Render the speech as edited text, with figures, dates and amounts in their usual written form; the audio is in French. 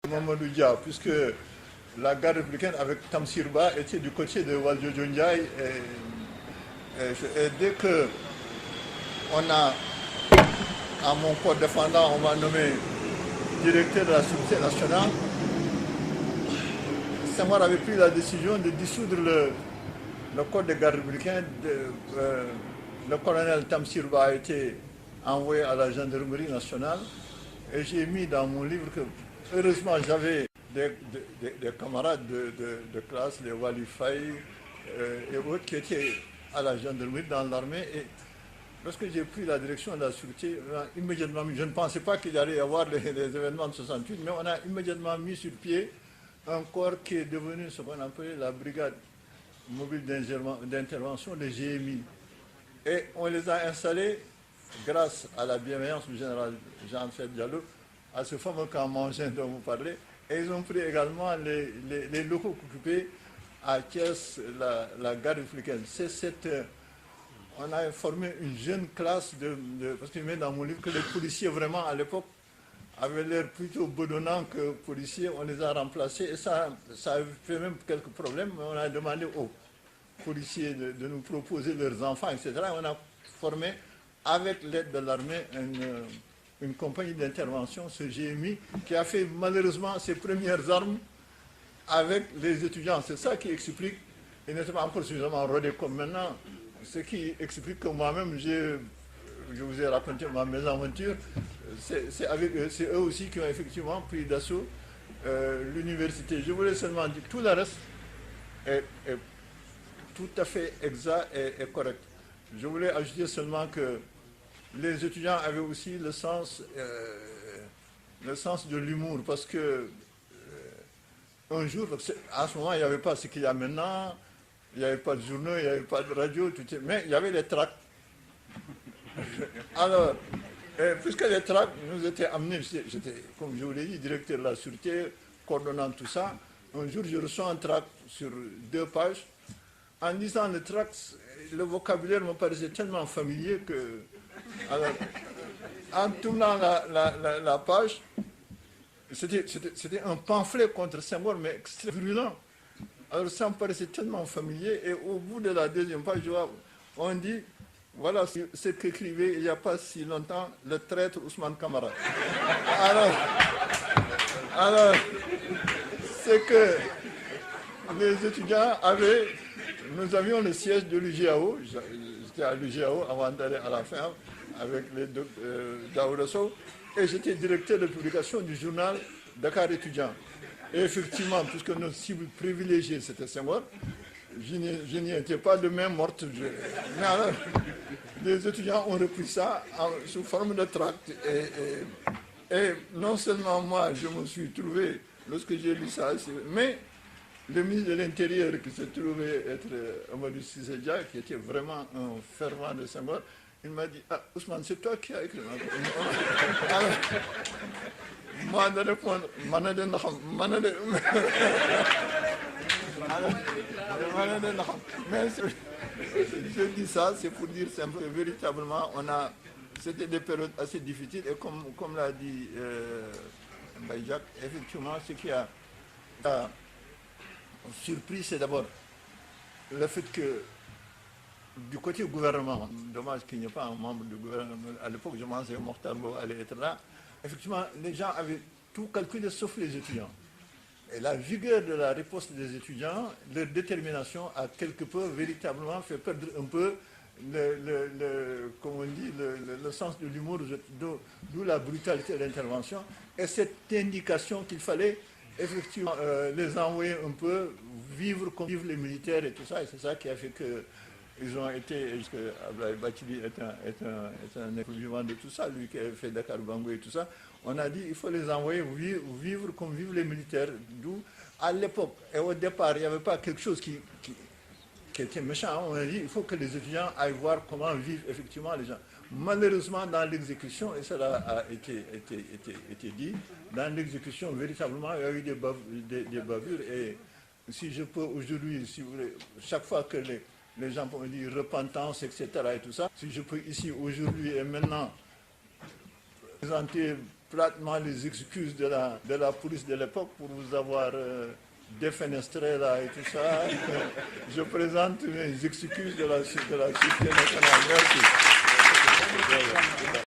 Mamadou Dia, puisque la garde républicaine avec Tamsirba était du côté de Valdiodio Ndiaye. Et dès que on a, à mon corps défendant, on m'a nommé directeur de la sécurité nationale, Senghor avait pris la décision de dissoudre le corps des gardes républicains. Le colonel Tamsirba a été envoyé à la gendarmerie nationale. Et j'ai mis dans mon livre que, heureusement, j'avais des camarades de classe, les Wali Faye et autres, qui étaient à la gendarmerie, dans l'armée. Et lorsque j'ai pris la direction de la sûreté, immédiatement, je ne pensais pas qu'il allait y avoir les événements de 68, mais on a immédiatement mis sur pied un corps qui est devenu ce qu'on appelait la brigade mobile d'intervention, le GMI. Et on les a installés grâce à la bienveillance du général Jean-Fed Diallo, à ce fameux camp Mangin dont vous parlez. Et ils ont pris également les locaux occupés à Thiès, la garde républicaine. On a formé une jeune classe parce qu'il met dans mon livre que les policiers vraiment à l'époque avaient l'air plutôt bedonnants que policiers. On les a remplacés et ça a fait même quelques problèmes. On a demandé aux policiers de nous proposer leurs enfants, etc. On a formé avec l'aide de l'armée une compagnie d'intervention, ce GMI, qui a fait malheureusement ses premières armes avec les étudiants. C'est ça qui explique, ils n'étaient pas encore suffisamment rodés comme maintenant, ce qui explique que moi-même, je vous ai raconté ma mésaventure, c'est eux aussi qui ont effectivement pris d'assaut l'université. Je voulais seulement dire que tout le reste est tout à fait exact et correct. Je voulais ajouter seulement que les étudiants avaient aussi le sens de l'humour, parce que un jour, à ce moment, il n'y avait pas ce qu'il y a maintenant, il n'y avait pas de journaux, il n'y avait pas de radio, mais il y avait les tracts. Alors, puisque les tracts nous étaient amenés, j'étais, comme je vous l'ai dit, directeur de la sûreté, coordonnant tout ça, un jour je reçois un tract sur 2 pages. En lisant le tract, le vocabulaire me paraissait tellement familier que, alors, en tournant la page, c'était un pamphlet contre Senghor, mais extrêmement virulent. Alors ça me paraissait tellement familier, et au bout de la 2e page, on dit, voilà ce qu'écrivait il n'y a pas si longtemps le traître Ousmane Camara. Alors c'est que les étudiants nous avions le siège de l'UGAO, j'étais à l'UGAO avant d'aller à la fin avec les Daouda Sow, et j'étais directeur de publication du journal Dakar étudiant. Et effectivement, puisque notre cible privilégiée c'était Senghor, je n'y étais pas de main morte. Mais alors, les étudiants ont repris ça sous forme de tract. Et non seulement moi, je me suis trouvé, lorsque j'ai lu ça, mais le ministre de l'Intérieur, qui se trouvait être Amadou Cissé Dia, qui était vraiment un fervent de Senghor, il m'a dit, ah, Ousmane, c'est toi qui as écrit. Alors, moi de répondre, mais je dis ça, c'est pour dire simplement que véritablement, c'était des périodes assez difficiles, et comme l'a dit Baïjak, effectivement, ce qui a surpris, c'est d'abord le fait que du côté du gouvernement, dommage qu'il n'y ait pas un membre du gouvernement, à l'époque je pensais que Mokhtar Mbow allait être là, effectivement les gens avaient tout calculé sauf les étudiants. Et la vigueur de la riposte des étudiants, leur détermination a quelque peu véritablement fait perdre un peu comme on dit, le sens de l'humour, d'où la brutalité de l'intervention, et cette indication qu'il fallait effectivement les envoyer un peu vivre comme vivent les militaires et tout ça, et c'est ça qui a fait qu'ils ont été, puisque Abdoulaye Bathily est un écho vivant de tout ça, lui qui a fait Dakar Bango et tout ça, on a dit il faut les envoyer vivre comme vivent les militaires, d'où à l'époque et au départ il n'y avait pas quelque chose qui était méchant, on a dit il faut que les étudiants aillent voir comment vivent effectivement les gens. Malheureusement dans l'exécution, et cela a été dit, dans l'exécution véritablement il y a eu des bavures, et si je peux aujourd'hui, si vous voulez, chaque fois que les gens me dire repentance, etc. et tout ça, si je peux ici aujourd'hui et maintenant présenter platement les excuses de la police de l'époque pour vous avoir défenestré là et tout ça. Je présente mes excuses de la Sûreté nationale. Merci.